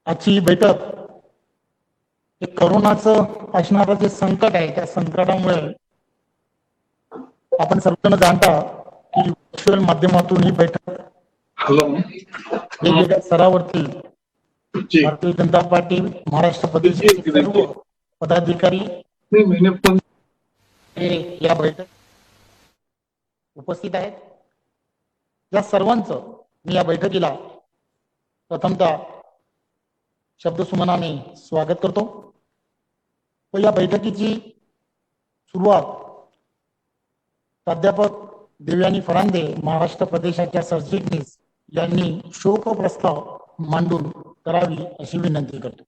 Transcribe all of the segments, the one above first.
आजची बैठक हे करोनाचं असणारं जे संकट आहे त्या संकटामुळे आपण सर्वजण जाणता की व्हर्च्युअल माध्यमातून ही बैठक वेगवेगळ्या स्तरावरती भारतीय जनता पार्टी महाराष्ट्र प्रदेशाचे सर्व पदाधिकारी या बैठक उपस्थित आहेत. या सर्वांचं मी या बैठकीला प्रथमतः शब्दसुमनाने स्वागत करतो व या बैठकीची सुरुवात प्राध्यापक देवयानी फरांदे महाराष्ट्र प्रदेशाच्या सरचिटणीस यांनी शोक प्रस्ताव मांडून करावी अशी विनंती करतो.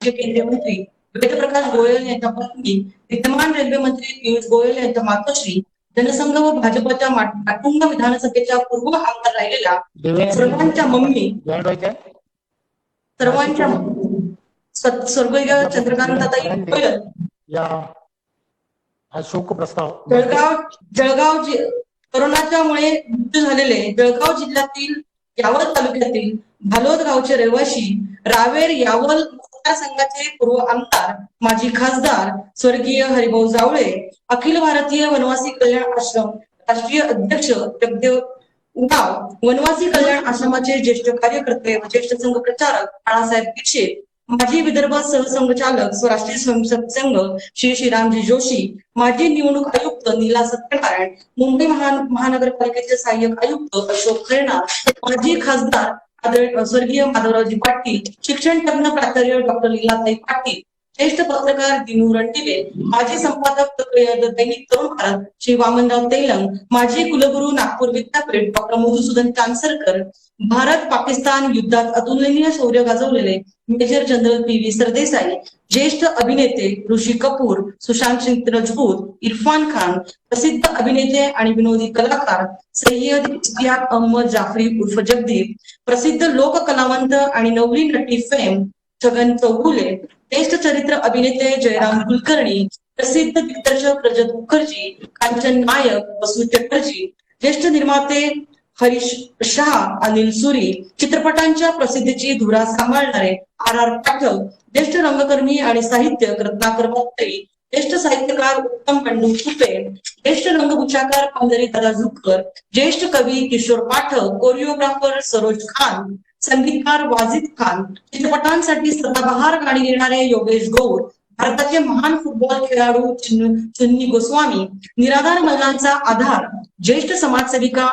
केंद्रीय मंत्री वेदप्रकाश गोयल यांच्या पत्नी विद्यमान रेल्वे मंत्री पियुष गोयल यांच्या मातोश्री जनसंघ व भाजपच्या माटुंगा विधानसभेच्या पूर्व आमदार राहिलेल्या सर्वांच्या मम्मी सर्वांच्या स्वर्गीय चंद्रकांतताई गोयल या शोक प्रस्ताव जळगाव कोरोनाच्यामुळे मृत्यू झालेले जळगाव जिल्ह्यातील यावल तालुक्यातील भालोद गावचे रहिवासी रावेर यावल मतदारसंघाचे पूर्व आमदार माजी खासदार स्वर्गीय हरिभाऊ जावळे, अखिल भारतीय वनवासी कल्याण आश्रम राष्ट्रीय अध्यक्ष जगदेव उराव, वनवासी कल्याण आश्रमाचे ज्येष्ठ कार्यकर्ते व ज्येष्ठ संघ प्रचारक बाळासाहेब दीक्षित, माजी विदर्भ सहसंघचालक स्वराष्ट्रीय स्वयंसेवक संघ श्री श्रीरामजी जोशी, माजी निवडणूक आयुक्त नीला सत्यनारायण, मुंबई महानगरपालिकेचे सहाय्यक आयुक्त अशोक खैरनार, माजी खासदार स्वर्गीय माधवरावजी पाटील, शिक्षण तज्ञ प्राचार्य डॉक्टर लीलाताई पाटील, ज्येष्ठ पत्रकार दिनू रणदिवे, माजी संपादक दैनिक तरुण भारत श्री वामनराव तेलंग, माजी कुलगुरू नागपूर विद्यापीठ डॉक्टर मधुसूदन चांसरकर, भारत पाकिस्तान युद्धात अतुलनीय शौर्य गाजवलेले मेजर जनरल पी.व्ही. सरदेसाई, ज्येष्ठ अभिनेते ऋषी कपूर, सुशांत सिंग राजपूत, इरफान खान, प्रसिद्ध अभिनेते आणि विनोदी कलाकार सय्यद इश्तियाक अहमद जाफरी उर्फ जगदीप, प्रसिद्ध लोक कलावंत आणि नवरी नटी फेम छगन चौगुले, ज्येष्ठ चरित्र अभिनेते जयराम कुलकर्णी, प्रसिद्ध दिग्दर्शक रजत मुखर्जी, कांचन नायक, वसु चटर्जी, ज्येष्ठ निर्माते हरीश शहा, अनिल सुरी, चित्रपटांच्या प्रसिद्धीची धुरा सांभाळणारे आर पाठक, ज्येष्ठ रंगकर्मी आणि साहित्यक रत्नाकर भक्तई, ज्येष्ठ साहित्यकार उत्तम बंडू खुपे, ज्येष्ठ रंगभूषाकार पंढरी दादा झुक्कर, ज्येष्ठ कवी किशोर पाठक, कोरिओग्राफर सरोज खान, संगीतकार वाजिद खान, चित्रपटांसाठी सदाबहार गाणी लिहिणारे योगेश गौर, भारताचे महान फुटबॉल खेळाडू चुन्नी गोस्वामी, निराधार महिलांचा आधार ज्येष्ठ समाजसेविका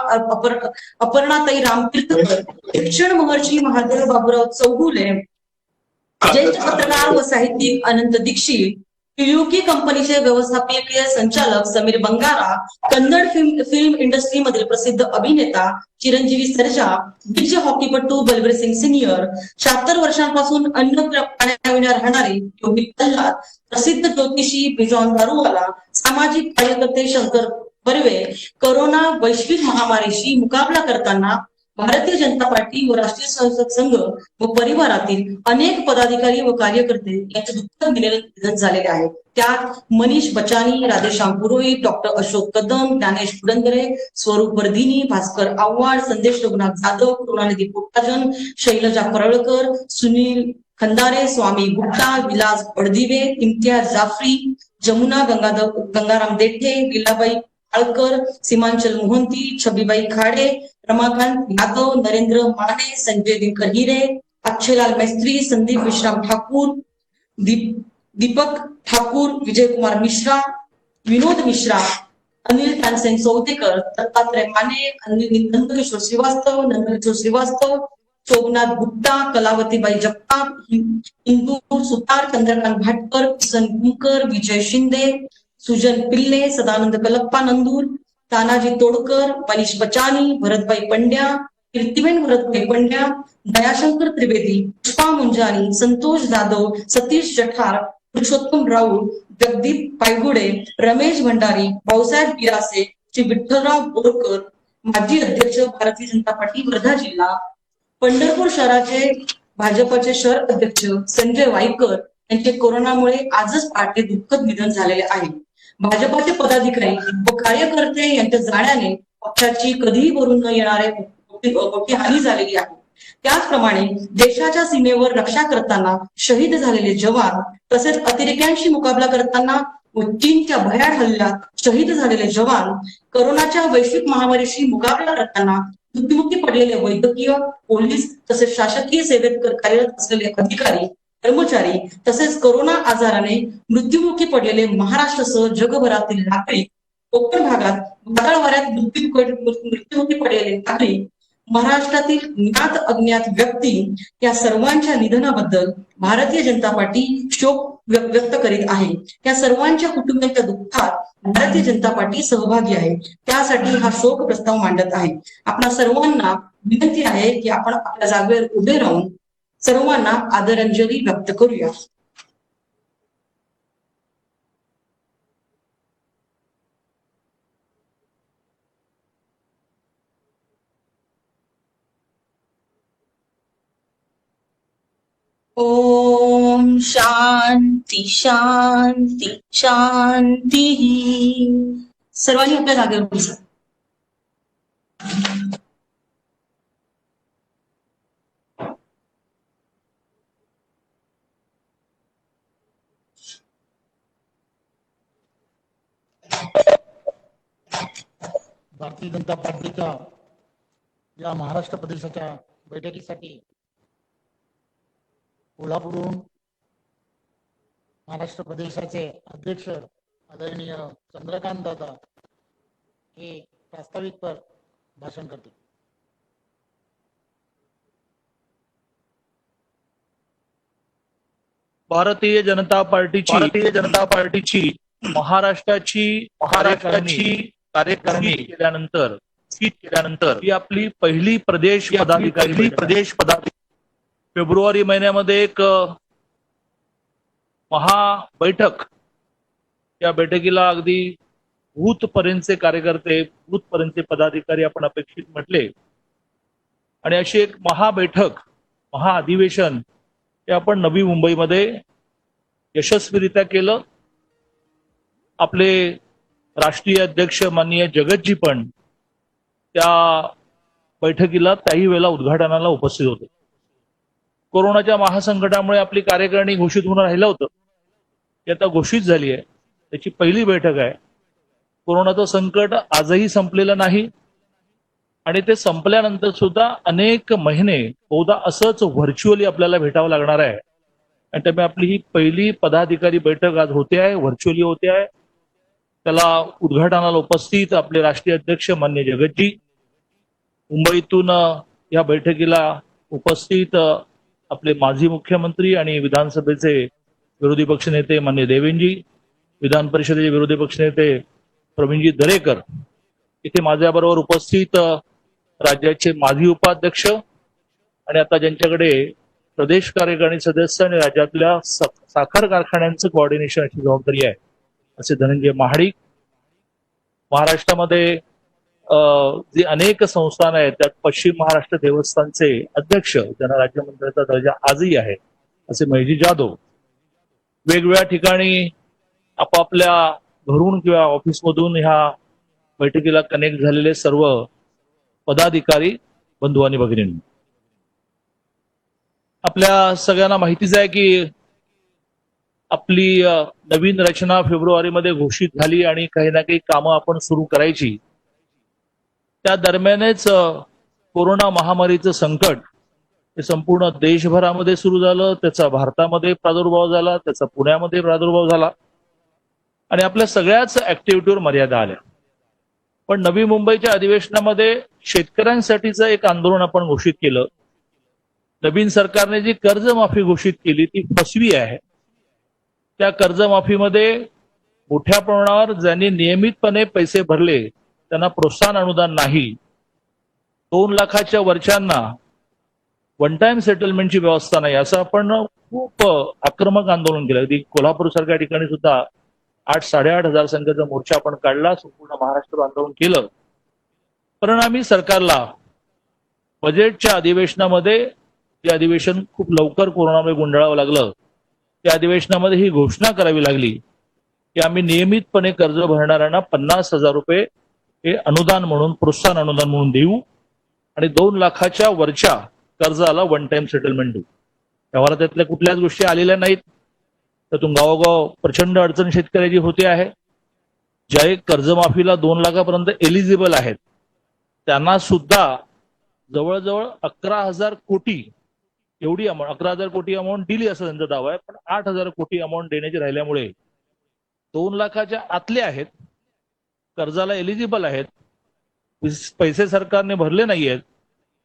अपर्णाताई रामतीर्थकर, शिक्षण महर्षी महादेव बाबूराव चौगुले, ज्येष्ठ पत्रकार व साहित्यिक अनंत दीक्षित, युकी कंपनीचे व्यवस्थापकीय संचालक समीर बंगारा, कन्नड फिल्म इंडस्ट्री मधील प्रसिद्ध अभिनेता चिरंजीवी सर्जा, दिग्गज हॉकीपटू बलबीर सिंग सिनियर, 76 वर्षांपासून अन्न पाण्याविना राहणारे योगी प्रल्हाद, प्रसिद्ध ज्योतिषी बिजॉन दारूवाला, सामाजिक कार्यकर्ते शंकर बर्वे, कोरोना वैश्विक महामारीशी मुकाबला करताना भारतीय जनता पार्टी व राष्ट्रीय स्वयंसेवक संघ व परिवारातील अनेक पदाधिकारी व कार्यकर्ते यांचे दुःखद निधन झालेले आहे. त्यात मनीष बचानी, राधेश्याम पुरोहित, डॉक्टर अशोक कदम, ज्ञानेश पुरंदरे, स्वरूप वर्धिनी, भास्कर आव्हाड, संदेश रघुनाथ जाधव, करुणानिधी पोट्टाजन, शैलजा परळकर, सुनील खंदारे, स्वामी गुप्ता, विलास पडदिवे, इम्तियाज जाफरी, जमुना गंगाराम देठे, लीलाबाई आळकर, सीमांचल मोहंती, छबीबाई खाडे, रमाकांत यादव, नरेंद्र माने, संजय दिनकर हिरे, अक्षयलाल मैत्री, संदीप विश्राम ठाकूर, दीपक ठाकूर, विजयकुमार मिश्रा, विनोद मिश्रा, अनिल तानसेन सौदेकर, दत्तात्रय माने, नंदकिशोर श्रीवास्तव, शोभनाथ गुप्ता, कलावतीबाई जगताप, इंदूर सुतार, चंद्रकांत भाटकर, किसन कुंकर, विजय शिंदे, सुजन पिल्ले, सदानंद कलप्पा नंदूर, तानाजी तोडकर, मनीष बचानी, भरतभाई पंड्या, कीर्तिबेन भरतभाई पंड्या, दयाशंकर त्रिवेदी, पुष्पा मुंजानी, संतोष जाधव, सतीश जठार, पुरुषोत्तम राऊळ, जगदीप पायगुडे, रमेश भंडारी, भाऊसाहेब बिरासे, श्री विठ्ठलराव बोरकर, माजी अध्यक्ष भारतीय जनता पार्टी वर्धा जिल्हा, पंढरपूर शहराचे भाजपचे शहर अध्यक्ष संजय वाईकर यांचे कोरोनामुळे आजच पहाटे दुःखद निधन झालेले आहे. भाजपाचे पदाधिकारी व कार्यकर्ते यांच्या जाण्याने पक्षाची कधीही भरून न येणारे मोठी हानी झालेली आहे. त्याचप्रमाणे देशाच्या सीमेवर रक्षा करताना शहीद झालेले जवान तसेच अतिरेक्यांशी मुकाबला करताना व चीनच्या भयाड हल्ल्यात शहीद झालेले जवान, करोनाच्या वैश्विक महामारीशी मुकाबला करताना मृत्युमुखी पडलेले वैद्यकीय, पोलीस तसेच शासकीय सेवेत कार्यरत असलेले अधिकारी, कर्मचारी तसेच करोना आजाराने मृत्युमुखी पडलेले महाराष्ट्रासह जगभरातील नागरिक, कोकण भागात वादळ वाऱ्यात मृत्युमुखी पडलेले नागरिक, महाराष्ट्रातील ज्ञात अज्ञात व्यक्ती या सर्वांच्या निधनाबद्दल भारतीय जनता पार्टी शोक व्यक्त करीत आहे. त्या सर्वांच्या कुटुंबियांच्या दुःखात भारतीय जनता पार्टी सहभागी आहे. त्यासाठी हा शोक प्रस्ताव मांडत आहे. आपणा सर्वांना विनंती आहे की आपण आपल्या जागेवर उभे राहून सर्वांना आदरांजली व्यक्त करूया. ओम शांती शांती शांती. सर्वांनी आपल्या जागेवर बसा. भारतीय जनता पार्टीच्या या महाराष्ट्र प्रदेशाच्या बैठकीसाठी कोल्हापूरहून महाराष्ट्र प्रदेशाचे अध्यक्ष आदरणीय चंद्रकांत दादा हे प्रास्ताविकपर भाषण करतील. भारतीय जनता पार्टीची महाराष्ट्राची कार्यकारिणी केल्यानंतर ही आपली पहिली प्रदेश पदाधिकारी फेब्रुवारी महिन्यामध्ये एक महा बैठक, या बैठकीला अगदी बूथपर्यंतचे कार्यकर्ते, बूथपर्यंतचे पदाधिकारी आपण अपेक्षित म्हटले आणि अशी एक महाबैठक, महाअधिवेशन हे आपण नवी मुंबईमध्ये यशस्वीरित्या केलं. आपले राष्ट्रीय अध्यक्ष माननीय जगतजी पण त्या बैठकीला त्याही वेळेला उद्घाटनाला उपस्थित होते. कोरोनाच्या महासंकटामुळे आपली कार्यकारिणी घोषित होऊन राहिलं होतं, ती आता घोषित झाली आहे. त्याची पहिली बैठक आहे. कोरोनाचं संकट आजही संपलेलं नाही आणि ते संपल्यानंतर सुद्धा अनेक महिने बहुधा असंच व्हर्च्युअली आपल्याला भेटावं लागणार आहे. आणि त्यामुळे आपली ही पहिली पदाधिकारी बैठक आज होते आहे, व्हर्च्युअली होते आहे. त्याला उद्घाटनाला उपस्थित आपले राष्ट्रीय अध्यक्ष मान्य जगतजी, मुंबईतून या बैठकीला उपस्थित आपले माजी मुख्यमंत्री आणि विधानसभेचे विरोधी पक्षनेते मान्य देवेंजी, विधान परिषदेचे विरोधी पक्षनेते प्रवीणजी दरेकर, इथे माझ्याबरोबर उपस्थित राज्याचे माजी उपाध्यक्ष आणि आता ज्यांच्याकडे प्रदेश कार्यकारिणी सदस्य आणि राज्यातल्या साखर कारखान्यांचं कोऑर्डिनेशन अशी जबाबदारी आहे असे धनंजय महाडिक. महाराष्ट्रामध्ये जे अनेक संस्थान आहेत त्यात पश्चिम महाराष्ट्र देवस्थानचे अध्यक्ष, ज्यांना राज्यमंत्र्याचा दर्जा आजही आहे, असे महेशजी जाधव. वेगवेगळ्या ठिकाणी आपापल्या घरून किंवा ऑफिसमधून ह्या बैठकीला कनेक्ट झालेले सर्व पदाधिकारी, बंधू आणि भगिनींनी, आपल्या सगळ्यांना माहितीच आहे की आपली नवीन रचना फेब्रुवारीमध्ये घोषित झाली आणि काही ना काही कामं आपण सुरू करायची. त्या दरम्यानच कोरोना महामारीचं संकट हे संपूर्ण देशभरामध्ये सुरू झालं. त्याचा भारतामध्ये प्रादुर्भाव झाला, त्याचा पुण्यामध्ये प्रादुर्भाव झाला आणि आपल्या सगळ्याच ऍक्टिव्हिटीवर मर्यादा आल्या. पण नवी मुंबईच्या अधिवेशनामध्ये शेतकऱ्यांसाठीचं एक आंदोलन आपण घोषित केलं नवीन सरकारने जी कर्जमाफी घोषित केली ती फसवी आहे. त्या कर्जमाफीमध्ये मोठ्या प्रमाणावर ज्यांनी नियमितपणे पैसे भरले त्यांना प्रोत्साहन अनुदान नाही. 2 लाखाच्या वरच्यांना वन टाइम सेटलमेंटची व्यवस्था नाही. असं आपण खूप आक्रमक आंदोलन केलं. अगदी कोल्हापूर सारख्या ठिकाणी सुद्धा 8-8.5 संख्येचा मोर्चा आपण काढला, संपूर्ण महाराष्ट्र आंदोलन केलं. परिणामी सरकारला बजेटच्या अधिवेशनामध्ये, ते अधिवेशन खूप लवकर कोरोनामुळे गुंडाळावं लागलं, त्या अधिवेशनामध्ये ही घोषणा करावी लागली की आम्ही नियमितपणे कर्ज भरणाऱ्यांना 50,000 रुपये हे अनुदान म्हणून, प्रोत्साहन अनुदान म्हणून देऊ आणि 2 लाखाच्या वरच्या कर्जाला वन टाइम सेटलमेंट देऊ. त्यावर त्यातल्या कुठल्याच गोष्टी आलेल्या नाहीत. त्यातून गावोगाव प्रचंड अडचण शेतकऱ्याची होते आहे. ज्या कर्जमाफीला 2 लाखापर्यंत एलिजिबल आहेत त्यांना सुद्धा जवळजवळ 11,000 कोटी एवढी अमाऊंट, 11,000 कोटी अमाऊंट दिली असं त्यांचा दावा आहे. पण 8,000 कोटी अमाऊंट देण्याची राहिल्यामुळे 2 लाखाच्या आतले आहेत, कर्जाला एलिजिबल आहेत, पैसे सरकारने भरले नाही आहेत,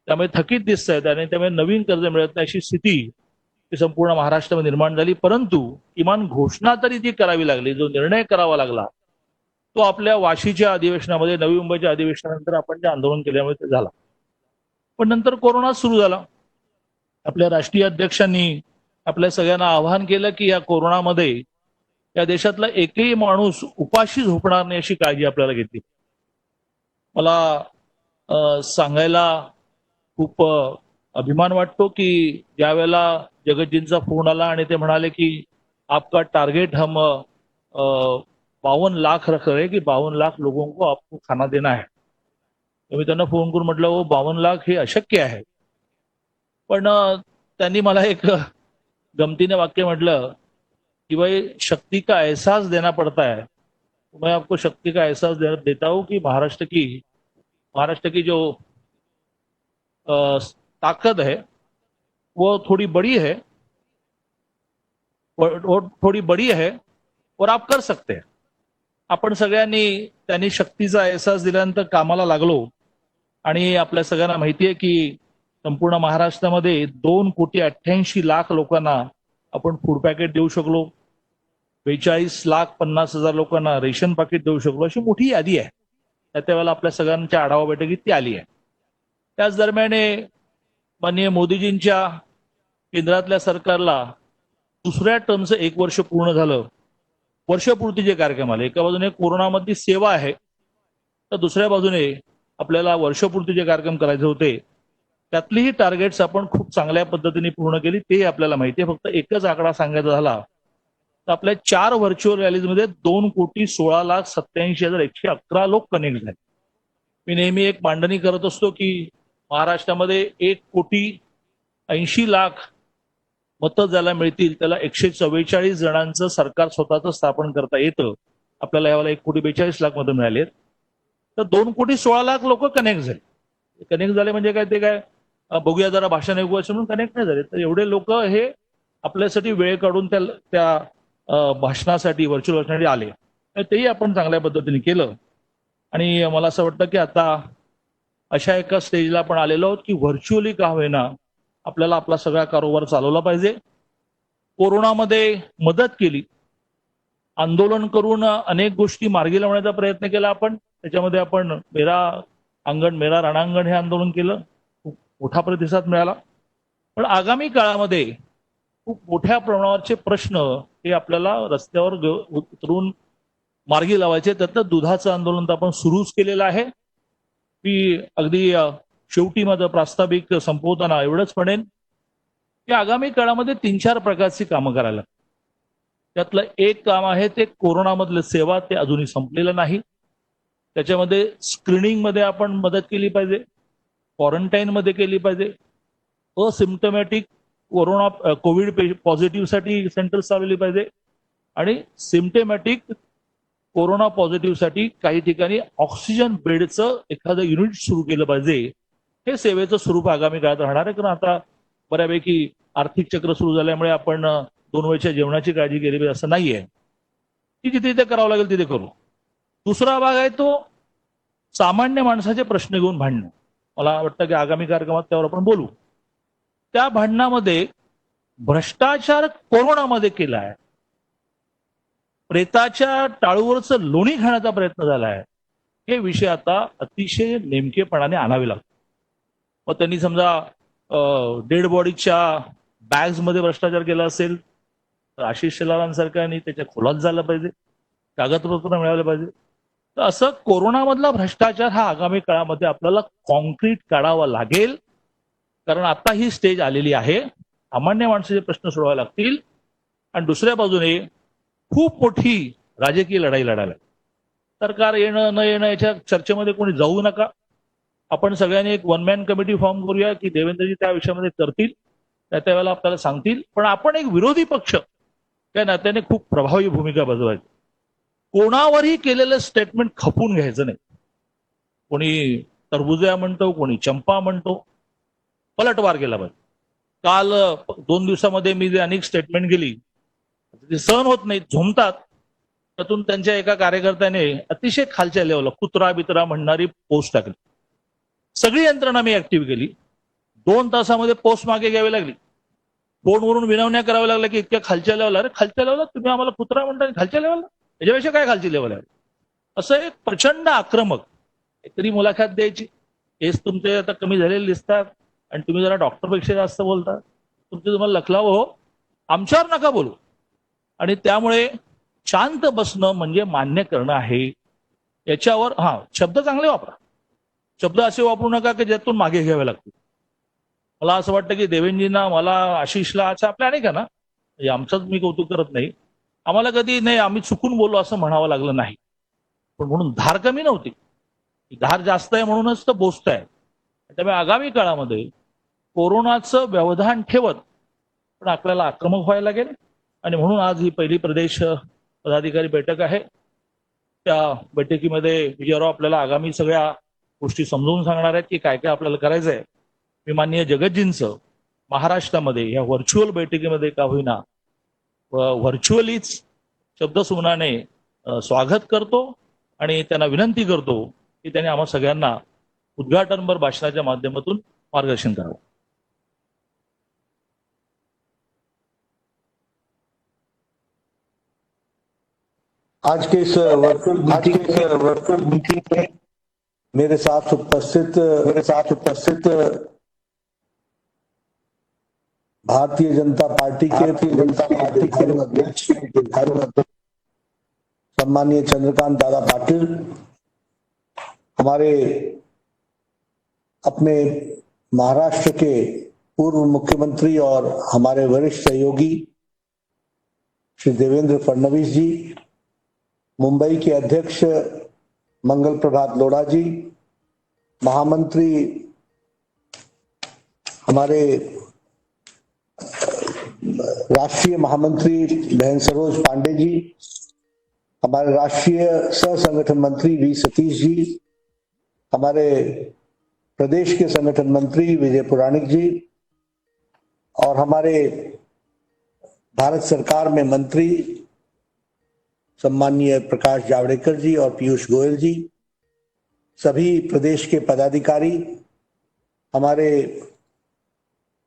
त्यामुळे थकीत दिसत आहेत आणि त्यामुळे नवीन कर्ज मिळत नाही अशी स्थिती ही संपूर्ण महाराष्ट्रामध्ये निर्माण झाली. परंतु किमान घोषणा तरी ती करावी लागली. जो निर्णय करावा लागला तो आपल्या वाशीच्या अधिवेशनामध्ये, नवी मुंबईच्या अधिवेशनानंतर आपण जे आंदोलन केल्यामुळे ते झाला. पण नंतर कोरोना सुरू झाला. आपल्या राष्ट्रीय अध्यक्षांनी आपल्या सगळ्यांना आवाहन केलं की या कोरोनामध्ये या देशातला एकही माणूस उपाशी झोपणार नाही अशी काळजी आपल्याला घेतली. मला सांगायला खूप अभिमान वाटतो की ज्या वेळेला जगतजींचा फोन आला आणि ते म्हणाले की आपका टारगेट हम 52 लाख रख रहे कि 52 लाख लोगों को आपको खाना देना है. मी त्यांना फोन करून म्हटलं हो 52 लाख हे अशक्य आहे. पण त्यांनी मला एक गमतीने वाक्य म्हटलं कि भाई शक्ति का एहसास देना पड़ता है. मैं आपको शक्ति का एहसास देता हूं कि महाराष्ट्र की जो ताकत है वो थोड़ी बड़ी है, वो थोड़ी बड़ी है और आप कर सकते हैं. आपण सगळ्यांनी त्यांनी शक्तीचा एहसास दिल्यानंतर कामाला लागलो आणि आपल्या सगळ्यांना माहिती आहे की संपूर्ण महाराष्ट्रामध्ये 2,88,00,000 लोकांना आपण फूड पॅकेट देऊ शकलो, 42,50,000 लोकांना रेशन पाकिट देऊ शकलो. अशी मोठी यादी आहे. त्यावेळेला आपल्या सगळ्यांच्या आढावा बैठकीत ती आली आहे. त्याच दरम्यान माननीय मोदीजींच्या केंद्रातल्या सरकारला दुसऱ्या टर्मचं 1 वर्ष पूर्ण झालं. वर्षपूर्तीचे कार्यक्रम आले. एका बाजूने कोरोनामधली सेवा आहे, तर दुसऱ्या बाजूने आपल्याला वर्षपूर्तीचे कार्यक्रम करायचे होते. त्यातलीही टार्गेट्स आपण खूप चांगल्या पद्धतीने पूर्ण केली, ते आपल्याला माहिती आहे. फक्त एकच आकडा सांगायचा झाला तर आपल्या 4 व्हर्च्युअल रॅलीजमध्ये 2,16,87,111 लोक कनेक्ट झाले. मी नेहमी एक मांडणी करत असतो की महाराष्ट्रामध्ये 1,80,00,000 मतं ज्याला मिळतील त्याला 144 जणांचं सरकार स्वतःचं स्थापन करता येतं. आपल्याला यावेळेला 1,42,00,000 मतं मिळाली आहेत. तर 2,16,00,000 लोक कनेक्ट झाले. कनेक्ट झाले म्हणजे काय, ते काय बघूया जरा भाषण ऐकू असं म्हणून कनेक्ट नाही झाले. तर एवढे लोक हे आपल्यासाठी वेळ काढून त्या भाषणासाठी, व्हर्च्युअल भाषणासाठी आले. तेही आपण चांगल्या पद्धतीने केलं. आणि मला असं वाटतं की आता अशा एका स्टेजला आपण आलेलो आहोत की व्हर्च्युअली का होईना आपल्याला आपला सगळा कारोबार चालवला पाहिजे. कोरोनामध्ये मदत केली, आंदोलन करून अनेक गोष्टी मार्गी लावण्याचा प्रयत्न केला आपण. त्याच्यामध्ये आपण मेरा अंगण मेरा रणांगण हे आंदोलन केलं, खूप मोठा प्रतिसाद मिळाला. पण आगामी काळामध्ये खूप मोठ्या प्रमाणावरचे प्रश्न हे आपल्याला रस्त्यावर उतरून मार्गी लावायचे. त्यातलं दुधाचं आंदोलन तर आपण सुरूच केलेलं आहे. मी अगदी शेवटी माझं प्रास्ताविक संपवताना एवढंच म्हणेन की आगामी काळामध्ये 3-4 प्रकारची कामं करायला. त्यातलं एक काम आहे ते कोरोनामधलं सेवा, ते अजूनही संपलेलं नाही. त्याच्यामध्ये स्क्रीनिंग मध्ये आपण मदत केली पाहिजे, क्वारंटाईन मध्ये केली पाहिजे, असिम्प्टमॅटिक कोविड पॉझिटिव्हसाठी सेंटर चालवली पाहिजे आणि सिम्प्टमॅटिक कोरोना पॉझिटिव्हसाठी काही ठिकाणी ऑक्सिजन बेडचं एखादं युनिट सुरू केलं पाहिजे. हे सेवेचं स्वरूप आगामी काळात राहणार आहे. कारण आता बऱ्यापैकी आर्थिक चक्र सुरू झाल्यामुळे आपण 2 वेळच्या जेवणाची काळजी केली पाहिजे असं नाहीये. ती जिथे करावं लागेल तिथे करू. दुसरा भाग आहे तो सामान्य माणसाचे प्रश्न घेऊन भांडणं. मला वाटतं की आगामी कार्यक्रमात त्यावर आपण बोलू. त्या भांडणामध्ये भ्रष्टाचार कोरोनामध्ये केला आहे, प्रेताच्या टाळूवरचं लोणी खाण्याचा प्रयत्न झाला आहे, हे विषय आता अतिशय नेमकेपणाने आणावे लागतात. मग त्यांनी समजा डेड बॉडीच्या बॅग्स मध्ये भ्रष्टाचार केला असेल तर आशिष शेलारांसारख्यांनी त्याच्या खोलात झालं पाहिजे, कागदपत्र मिळाले पाहिजे. तर असं कोरोनामधला भ्रष्टाचार हा आगामी काळामध्ये आपल्याला कॉन्क्रीट काढावा लागेल, कारण आता ही स्टेज आलेली आहे. सामान्य माणसाचे प्रश्न सोडवावे लागतील आणि दुसऱ्या बाजूने खूप मोठी राजकीय लढाई लढायला. सरकार येणं न येणं याच्या चर्चेमध्ये कोणी जाऊ नका. आपण सगळ्यांनी एक वन मॅन कमिटी फॉर्म करूया की देवेंद्रजी त्या विषयामध्ये करतील, त्या वेळेला आपल्याला सांगतील. पण आपण एक विरोधी पक्ष त्या नात्याने खूप प्रभावी भूमिका बजावायची. कोणावरही केलेलं स्टेटमेंट खपून घ्यायचं नाही. कोणी तरबुजा म्हणतो, कोणी चंपा म्हणतो, पलटवार केला पाहिजे. काल 2 दिवसामध्ये मी जे अनेक स्टेटमेंट केली ते सहन होत नाहीत, झोमतात. त्यातून त्यांच्या एका कार्यकर्त्याने अतिशय खालच्या लेवलला कुत्रा बित्रा म्हणणारी पोस्ट टाकली. सगळी यंत्रणा मी ऍक्टिव्ह केली. 2 तासामध्ये पोस्ट मागे घ्यावी लागली. फोनवरून विनवण्या कराव्या लागल्या की इतक्या खालच्या लेवलला, अरे खालच्या लेवलला तुम्ही आम्हाला कुत्रा म्हणता, खालच्या लेवलला याच्यापेक्षा काय खालची लेवल आहे. असं एक प्रचंड आक्रमक तरी मुलाखत द्यायची. केस तुमचे आता कमी झालेले दिसतात आणि तुम्ही जरा डॉक्टरपेक्षा जास्त बोलता, तुमचे तुम्हाला लखलावं हो, आमच्यावर नका बोलू. आणि त्यामुळे शांत बसणं म्हणजे मान्य करणं आहे. याच्यावर शब्द चांगले वापरा, शब्द असे वापरू नका की ज्यातून मागे घ्यावे लागतील. मला असं वाटतं की देवेंद्रजींना, मला, आशिषला, असं आपल्या अनेक ना, म्हणजे आमचंच मी कौतुक करत नाही, आम्हाला कधी नाही आम्ही चुकून बोललो असं म्हणावं लागलं नाही. पण म्हणून धार कमी नव्हती, धार जास्त आहे म्हणूनच तर बोचत आहे. त्यामुळे आगामी काळामध्ये कोरोनाचं व्यवधान ठेवत पण आपल्याला आक्रमक व्हायला लागेल. आणि म्हणून आज ही पहिली प्रदेश पदाधिकारी बैठक आहे. त्या बैठकीमध्ये विजयराव आपल्याला आगामी सगळ्या गोष्टी समजून सांगणार आहेत की काय काय आपल्याला करायचं आहे. मी माननीय जगतजींचं महाराष्ट्रामध्ये या व्हर्च्युअल बैठकीमध्ये का होईना व्हर्च्युअलीच शब्दसुमनाने स्वागत करतो आणि त्यांना विनंती करतो की त्यांनी आम्हा सगळ्यांना उद्घाटनपर भाषणाच्या माध्यमातून मार्गदर्शन करावं. आज के इस वर्चुअल मीटिंग में मेरे साथ उपस्थित भारतीय जनता पार्टी के अध्यक्ष सम्मानीय चंद्रकांत दादा पाटिल, हमारे अपने महाराष्ट्र के पूर्व मुख्यमंत्री और हमारे वरिष्ठ सहयोगी श्री देवेंद्र फडणवीस जी, मुंबई के अध्यक्ष मंगल प्रभात लोढ़ा जी, महामंत्री हमारे राष्ट्रीय महामंत्री बहन सरोज पांडे जी, हमारे राष्ट्रीय सह संगठन मंत्री वी सतीश जी, हमारे प्रदेश के संगठन मंत्री विजय पुराणिक जी और हमारे भारत सरकार में मंत्री सम्माननीय प्रकाश जावड़ेकर जी और पीयूष गोयल जी, सभी प्रदेश के पदाधिकारी, हमारे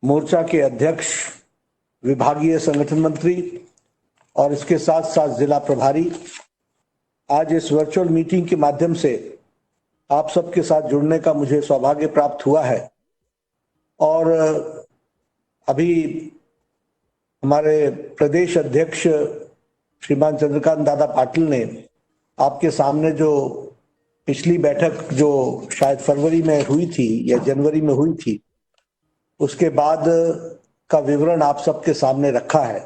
मोर्चा के अध्यक्ष, विभागीय संगठन मंत्री और इसके साथ साथ जिला प्रभारी, आज इस वर्चुअल मीटिंग के माध्यम से आप सबके साथ जुड़ने का मुझे सौभाग्य प्राप्त हुआ है। और अभी हमारे प्रदेश अध्यक्ष श्रीमान चंद्रकांत दादा पाटिल ने आपके सामने जो पिछली बैठक जो शायद फरवरी में हुई थी या जनवरी में हुई थी, उसके बाद का विवरण आप सबके सामने रखा है।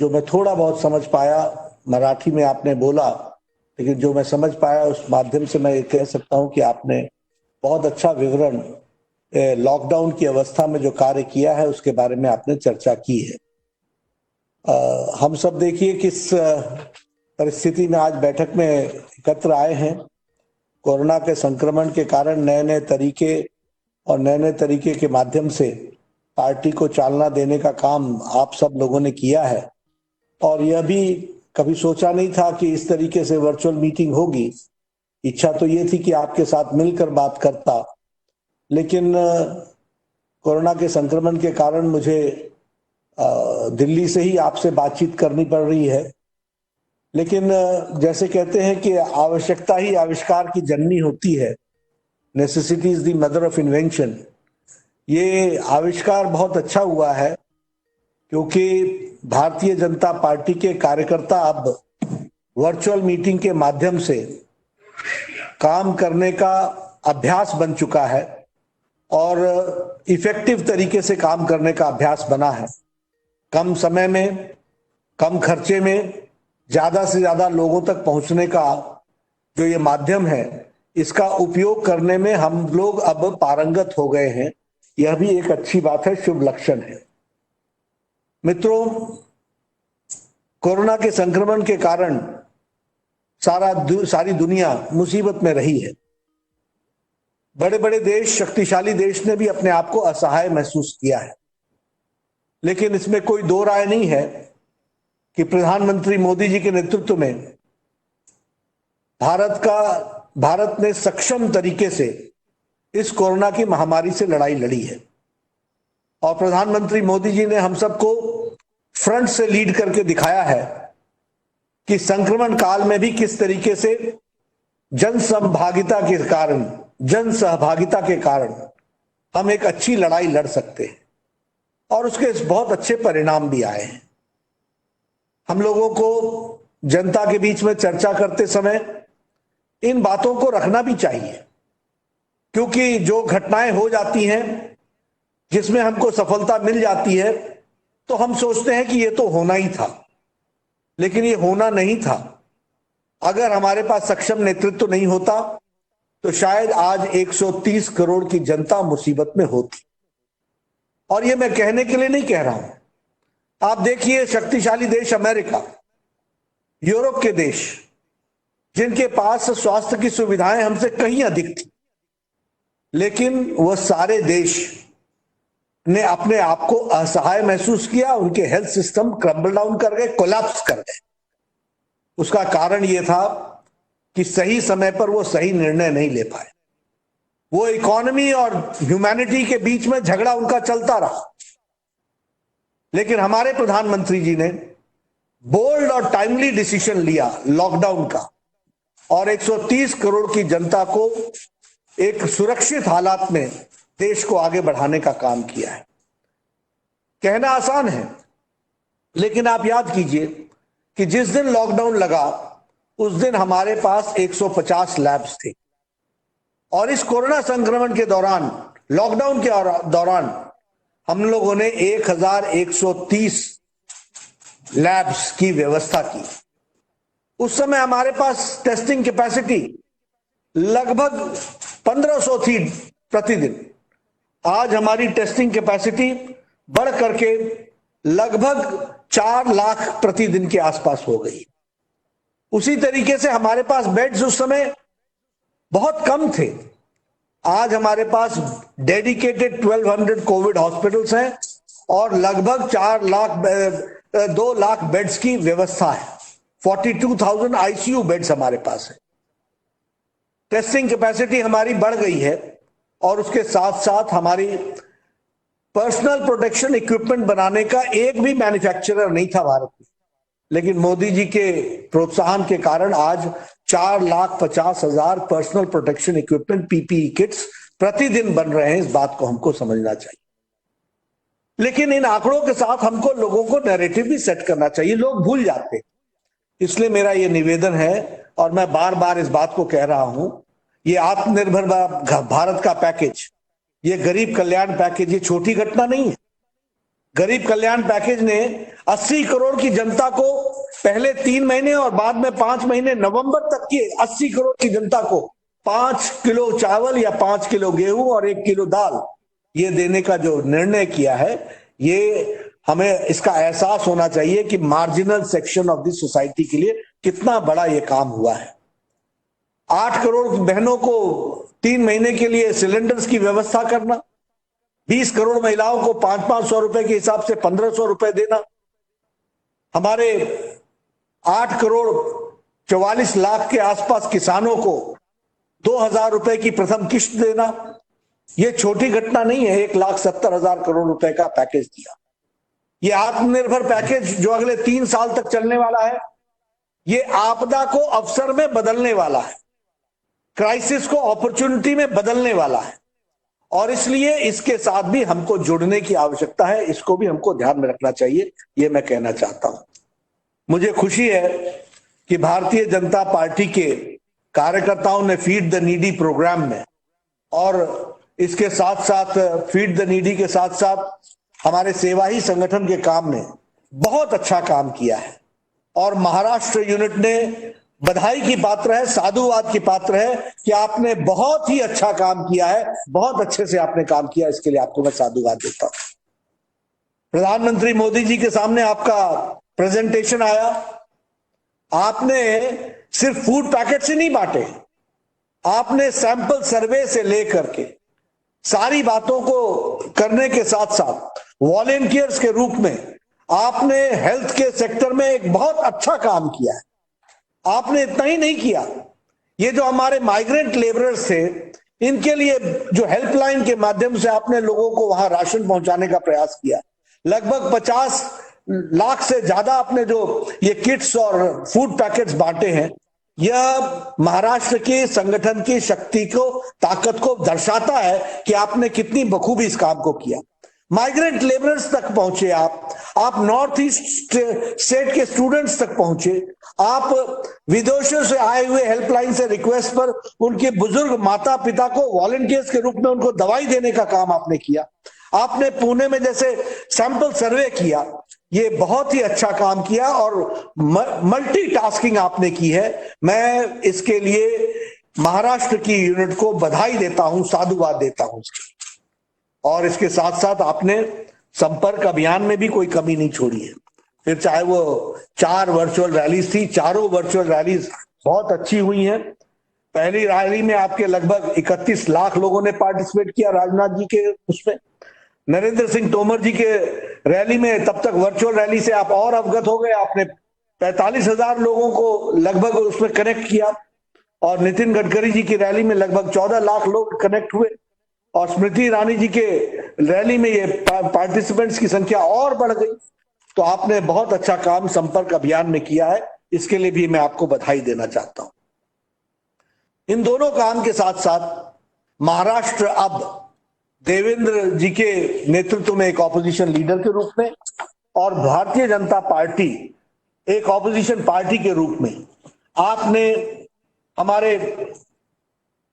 जो मैं थोड़ा बहुत समझ पाया, मराठी में आपने बोला, लेकिन जो मैं समझ पाया उस माध्यम से मैं ये कह सकता हूं कि आपने बहुत अच्छा विवरण लॉकडाउन की अवस्था में जो कार्य किया है उसके बारे में आपने चर्चा की है। हम सब देखिए किस परिस्थिति में आज बैठक में एकत्र आए हैं। कोरोना के संक्रमण के कारण नए नए तरीके के माध्यम से पार्टी को चालना देने का काम आप सब लोगों ने किया है। और यह भी कभी सोचा नहीं था कि इस तरीके से वर्चुअल मीटिंग होगी। इच्छा तो ये थी कि आपके साथ मिलकर बात करता, लेकिन कोरोना के संक्रमण के कारण मुझे दिल्ली से ही आपसे बातचीत करनी पड़ रही है, लेकिन जैसे कहते हैं कि आवश्यकता ही आविष्कार की जननी होती है, necessity is the mother of invention. ये आविष्कार बहुत अच्छा हुआ है क्योंकि भारतीय जनता पार्टी के कार्यकर्ता अब वर्चुअल मीटिंग के माध्यम से काम करने का अभ्यास बन चुका है और इफेक्टिव तरीके से काम करने का अभ्यास बना है। कम समय में, कम खर्चे में ज्यादा से ज्यादा लोगों तक पहुंचने का जो ये माध्यम है, इसका उपयोग करने में हम लोग अब पारंगत हो गए हैं। यह भी एक अच्छी बात है, शुभ लक्षण है। मित्रों, कोरोना के संक्रमण के कारण सारी दुनिया मुसीबत में रही है। बड़े बड़े देश, शक्तिशाली देश ने भी अपने आप को असहाय महसूस किया है, लेकिन इसमें कोई दो राय नहीं है कि प्रधानमंत्री मोदी जी के नेतृत्व में भारत ने सक्षम तरीके से इस कोरोना की महामारी से लड़ाई लड़ी है और प्रधानमंत्री मोदी जी ने हम सबको फ्रंट से लीड करके दिखाया है कि संक्रमण काल में भी किस तरीके से जन सहभागिता के कारण हम एक अच्छी लड़ाई लड़ सकते हैं और उसके बहुत अच्छे परिणाम भी आए हैं। हम लोगों को जनता के बीच में चर्चा करते समय इन बातों को रखना भी चाहिए, क्योंकि जो घटनाएं हो जाती हैं जिसमें हमको सफलता मिल जाती है तो हम सोचते हैं कि ये तो होना ही था, लेकिन ये होना नहीं था। अगर हमारे पास सक्षम नेतृत्व नहीं होता तो शायद आज 130 करोड़ की जनता मुसीबत में होती। और ये मैं कहने के लिए नहीं कह रहा हूं। आप देखिए, शक्तिशाली देश अमेरिका, यूरोप के देश, जिनके पास स्वास्थ्य की सुविधाएं हमसे कहीं अधिक थी, लेकिन वह सारे देश ने अपने आप को असहाय महसूस किया। उनके हेल्थ सिस्टम क्रम्बल डाउन कर गए, कोलैप्स कर गए। उसका कारण यह था कि सही समय पर वो सही निर्णय नहीं ले पाए। वो इकोनॉमी और ह्यूमैनिटी के बीच में झगड़ा उनका चलता रहा, लेकिन हमारे प्रधानमंत्री जी ने बोल्ड और टाइमली डिसीजन लिया लॉकडाउन का और 130 करोड़ की जनता को एक सुरक्षित हालात में देश को आगे बढ़ाने का काम किया है। कहना आसान है, लेकिन आप याद कीजिए कि जिस दिन लॉकडाउन लगा उस दिन हमारे पास 150 लैब्स थे और इस कोरोना संक्रमण के दौरान, लॉकडाउन के दौरान हम लोगों ने 1130 लैब्स की व्यवस्था की। उस समय हमारे पास टेस्टिंग कैपेसिटी लगभग 1500 थी प्रतिदिन। आज हमारी टेस्टिंग कैपेसिटी बढ़ करके लगभग 4 लाख प्रतिदिन के आसपास हो गई। उसी तरीके से हमारे पास बेड्स उस समय बहुत कम थे। आज हमारे पास डेडिकेटेड 1200 कोविड हॉस्पिटल्स हैं और लगभग 2 लाख बेड्स की व्यवस्था है। 42,000 आईसीयू बेड्स हमारे पास है। टेस्टिंग कैपेसिटी हमारी बढ़ गई है और उसके साथ साथ हमारी पर्सनल प्रोटेक्शन इक्विपमेंट बनाने का एक भी मैन्युफैक्चरर नहीं था भारत में, लेकिन मोदी जी के प्रोत्साहन के कारण आज 4,50,000 personal protection equipment PPE kits प्रतिदिन बन रहे हैं। इस बात को हमको समझना चाहिए, लेकिन इन आंकड़ों के साथ हमको लोगों को नैरेटिव भी सेट करना चाहिए। लोग भूल जाते हैं, इसलिए मेरा ये निवेदन है और मैं बार बार इस बात को कह रहा हूं, ये आत्मनिर्भर भारत का पैकेज, ये गरीब कल्याण पैकेज, ये छोटी घटना नहीं है। गरीब कल्याण पैकेज ने 80 करोड़ की जनता को पहले 3 महीने और बाद में 5 महीने नवंबर तक की 80 करोड़ की जनता को 5 किलो चावल या 5 किलो गेहूं और 1 किलो दाल ये देने का जो निर्णय किया है, ये हमें इसका एहसास होना चाहिए कि marginal section of the society के लिए कितना बड़ा ये काम हुआ है। 8 करोड़ बहनों को 3 महीने के लिए सिलेंडर्स की व्यवस्था करना, 20 करोड़ महिलाओं को 500 रुपए के हिसाब से 1500 रुपए देना, हमारे 8 करोड़ 44 लाख के आसपास किसानों को 2000 रुपए की प्रथम किश्त देना, ये छोटी घटना नहीं है, 1,70,000 करोड़ रुपए का पैकेज दिया। ये आत्मनिर्भर पैकेज जो अगले 3 साल तक चलने वाला है, ये आपदा को अवसर में बदलने वाला है, क्राइसिस को अपॉर्चुनिटी में बदलने वाला है, और इसलिए इसके साथ भी हमको जुड़ने की आवश्यकता है। इसको भी हमको ध्यान में रखना चाहिए, ये मैं कहना चाहता हूं। मुझे खुशी है कि भारतीय जनता पार्टी के कार्यकर्ताओं ने फीड द नीडी प्रोग्राम में और इसके साथ साथ फीड द नीडी के साथ साथ हमारे सेवा ही संगठन के काम में बहुत अच्छा काम किया है। और महाराष्ट्र यूनिट ने बधाई की पात्र है, साधुवाद की पात्र है कि आपने बहुत ही अच्छा काम किया है, बहुत अच्छे से आपने काम किया, इसके लिए आपको मैं साधुवाद देता हूं। प्रधानमंत्री मोदी जी के सामने आपका प्रेजेंटेशन आया, आपने सिर्फ फूड पैकेट से नहीं बांटे, आपने सैंपल सर्वे से लेकर के सारी बातों को करने के साथ साथ वॉलेंटियर्स के रूप में आपने हेल्थ के सेक्टर में एक बहुत अच्छा काम किया है। आपने इतना ही नहीं किया, ये जो हमारे माइग्रेंट लेबरर्स थे, इनके लिए जो हेल्पलाइन के माध्यम से आपने लोगों को वहां राशन पहुंचाने का प्रयास किया, लगभग 50 लाख से ज्यादा आपने जो ये किट्स और फूड पैकेट्स बांटे हैं, यह महाराष्ट्र के संगठन की शक्ति को, ताकत को दर्शाता है कि आपने कितनी बखूबी इस काम को किया। माइग्रेंट लेबरर्स तक पहुंचे आप नॉर्थ ईस्ट स्टेट के स्टूडेंट्स तक पहुंचे, आप विदेशों से आए हुए हेल्पलाइन से रिक्वेस्ट पर उनके बुजुर्ग माता पिता को वॉलंटियर्स के रूप में उनको दवाई देने का काम आपने किया। आपने पुणे में जैसे सैंपल सर्वे किया, ये बहुत ही अच्छा काम किया और मल्टीटास्किंग आपने की है। मैं इसके लिए महाराष्ट्र की यूनिट को बधाई देता हूं, साधुवाद देता हूं इसकी। और इसके साथ साथ आपने संपर्क अभियान में भी कोई कमी नहीं छोड़ी है। फिर चाहे वो 4 वर्चुअल रैलीज थी, चारों वर्चुअल रैलीज बहुत अच्छी हुई हैं। पहली रैली में आपके लगभग 31 लाख लोगों ने पार्टिसिपेट किया, राजनाथ जी के उसमें। नरेंद्र सिंह तोमर जी के रैली में, तब तक वर्चुअल रैली से आप और अवगत हो गए, आपने 45,000 लोगों को लगभग उसमें कनेक्ट किया। और नितिन गडकरी जी की रैली में लगभग 14 लाख लोग कनेक्ट हुए, और स्मृति ईरानी जी के रैली में ये पार्टिसिपेंट्स की संख्या और बढ़ गई। तो आपने बहुत अच्छा काम संपर्क अभियान में किया है, इसके लिए भी मैं आपको बधाई देना चाहता हूं। इन दोनों काम के साथ साथ महाराष्ट्र अब देवेंद्र जी के नेतृत्व में एक ऑपोजिशन लीडर के रूप में और भारतीय जनता पार्टी एक ऑपोजिशन पार्टी के रूप में आपने हमारे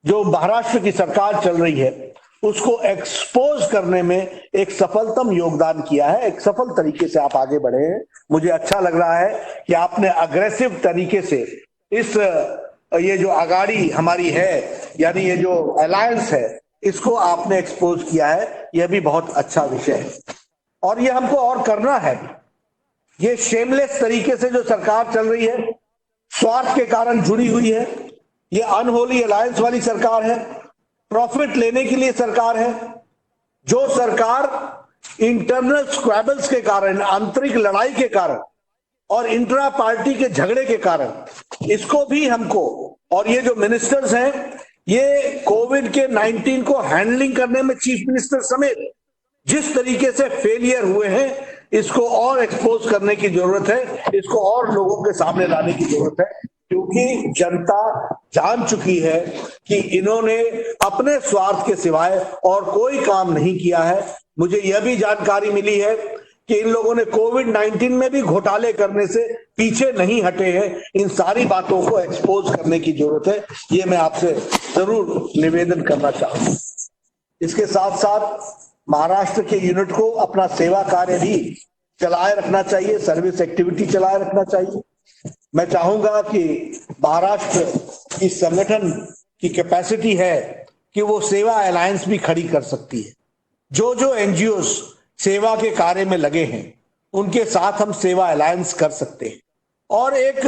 जो महाराष्ट्र की सरकार चल रही है उसको एक्सपोज करने में एक सफलतम योगदान किया है। एक सफल तरीके से आप आगे बढ़े हैं। मुझे अच्छा लग रहा है कि आपने अग्रेसिव तरीके से इस ये जो अगाड़ी हमारी है, यानी ये जो अलायंस है, इसको आपने एक्सपोज किया है। यह भी बहुत अच्छा विषय है और ये हमको और करना है। ये शेमलेस तरीके से जो सरकार चल रही है, स्वार्थ के कारण जुड़ी हुई है, ये अनहोली अलायंस वाली सरकार है, प्रॉफिट लेने के लिए सरकार है। जो सरकार इंटरनल स्क्वैबल्स के कारण, आंतरिक लड़ाई के कारण और इंट्रा पार्टी के झगड़े के कारण, इसको भी हमको, और ये जो मिनिस्टर्स हैं, ये कोविड के 19 को हैंडलिंग करने में चीफ मिनिस्टर समेत जिस तरीके से फेलियर हुए हैं, इसको और एक्सपोज करने की जरूरत है, इसको और लोगों के सामने लाने की जरूरत है, क्योंकि जनता जान चुकी है कि इन्होंने अपने स्वार्थ के सिवाय और कोई काम नहीं किया है। मुझे यह भी जानकारी मिली है कि इन लोगों ने कोविड-19 में भी घोटाले करने से पीछे नहीं हटे हैं। इन सारी बातों को एक्सपोज करने की जरूरत है, ये मैं आपसे जरूर निवेदन करना चाहूंगा। इसके साथ साथ महाराष्ट्र के यूनिट को अपना सेवा कार्य भी चलाए रखना चाहिए, सर्विस एक्टिविटी चलाए रखना चाहिए। मैं चाहूंगा कि महाराष्ट्र की संगठन की कैपेसिटी है कि वो सेवा अलायंस भी खड़ी कर सकती है। जो जो एनजीओ सेवा के कार्य में लगे हैं, उनके साथ हम सेवा अलायंस कर सकते हैं और एक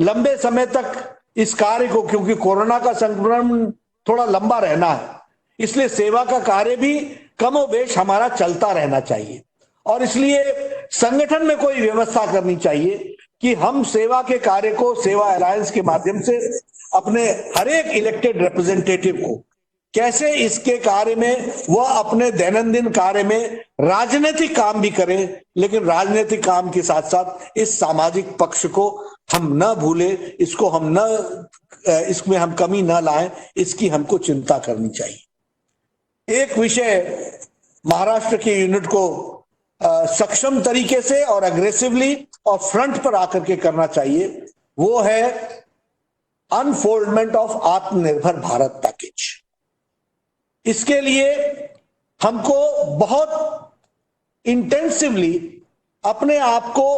लंबे समय तक इस कार्य को, क्योंकि कोरोना का संक्रमण थोड़ा लंबा रहना है, इसलिए सेवा का कार्य भी कमोबेश हमारा चलता रहना चाहिए। और इसलिए संगठन में कोई व्यवस्था करनी चाहिए कि हम सेवा के कार्य को सेवा अलायंस के माध्यम से अपने हर एक इलेक्टेड रिप्रेजेंटेटिव को कैसे इसके कार्य में वह अपने दैनंदिन कार्य में राजनीतिक काम भी करें, लेकिन राजनीतिक काम के साथ साथ इस सामाजिक पक्ष को हम न भूले, इसको हम न इसमें हम कमी न लाएं, इसकी हमको चिंता करनी चाहिए। एक विषय महाराष्ट्र के यूनिट को सक्षम तरीके से और अग्रेसिवली और फ्रंट पर आकर के करना चाहिए, वो है अनफोल्डमेंट ऑफ आत्मनिर्भर भारत पैकेज। इसके लिए हमको बहुत इंटेंसिवली अपने आप को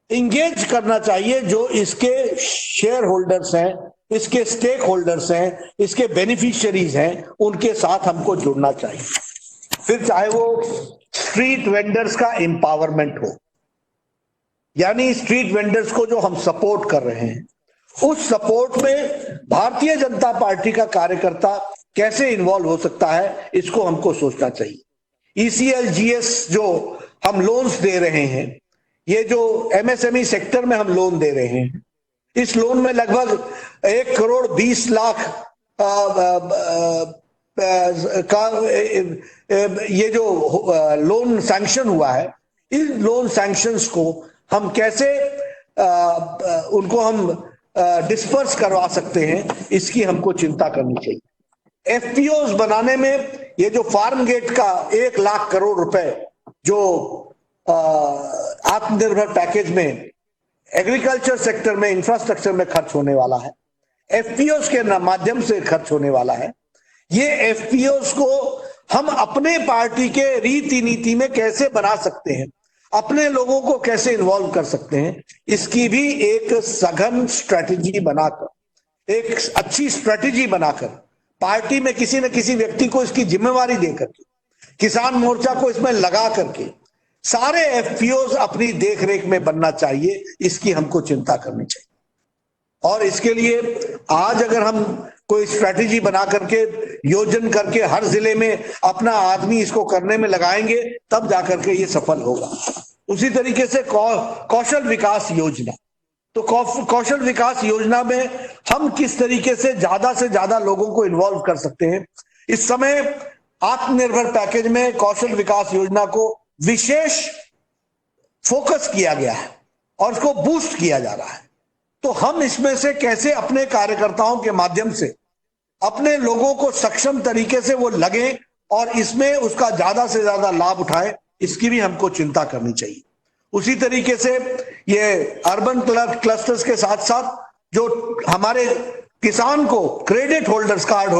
इंगेज करना चाहिए। जो इसके शेयर होल्डर्स हैं, इसके स्टेक होल्डर्स हैं, इसके बेनिफिशियरीज हैं, उनके साथ हमको जुड़ना चाहिए। फिर चाहे वो स्ट्रीट वेंडर्स का एम्पावरमेंट हो, यानी स्ट्रीट वेंडर्स को जो हम सपोर्ट कर रहे हैं, उस सपोर्ट में भारतीय जनता पार्टी का कार्यकर्ता कैसे इन्वॉल्व हो सकता है, इसको हमको सोचना चाहिए। ECLGS जो हम लोन्स दे रहे हैं, ये जो MSME सेक्टर में हम लोन दे रहे हैं, इस लोन में लगभग 1,20,00,000 का ये जो लोन सैंक्शन हुआ है, इन लोन सैंक्शंस को हम कैसे उनको हम डिस्पर्स करवा सकते हैं, इसकी हमको चिंता करनी चाहिए। FPOs बनाने में ये जो फार्म गेट का 1,00,000 करोड़ रुपए जो आत्मनिर्भर पैकेज में एग्रीकल्चर सेक्टर में, इंफ्रास्ट्रक्चर में खर्च होने वाला है, FPOs के माध्यम से खर्च होने वाला है, ये FPOs को हम अपने पार्टी के रीति नीति में कैसे बना सकते हैं, अपने लोगों को कैसे इन्वॉल्व कर सकते हैं, इसकी भी एक सघन स्ट्रेटेजी बनाकर, एक अच्छी स्ट्रेटेजी बनाकर, पार्टी में किसी न किसी व्यक्ति को इसकी जिम्मेवारी देकर के, किसान मोर्चा को इसमें लगा करके सारे FPOs अपनी देखरेख में बनना चाहिए, इसकी हमको चिंता करनी चाहिए। और इसके लिए आज अगर हम कोई स्ट्रेटेजी बना करके, योजन करके हर जिले में अपना आदमी इसको करने में लगाएंगे, तब जाकर के ये सफल होगा। उसी तरीके से कौशल विकास योजना, तो कौशल विकास योजना में हम किस तरीके से ज्यादा लोगों को इन्वॉल्व कर सकते हैं। इस समय आत्मनिर्भर पैकेज में कौशल विकास योजना को विशेष फोकस किया गया है और उसको बूस्ट किया जा रहा है। तो हम इसमें से कैसे अपने कार्यकर्ताओं के माध्यम से अपने लोगों को सक्षम तरीके से वो लगे और इसमें उसका ज्यादा से ज्यादा लाभ उठाएं, इसकी भी हमको चिंता करनी चाहिए। उसी तरीके से ये अर्बन क्लस्टर्स के साथ साथ जो हमारे किसान को क्रेडिट होल्डर्स, कार्ड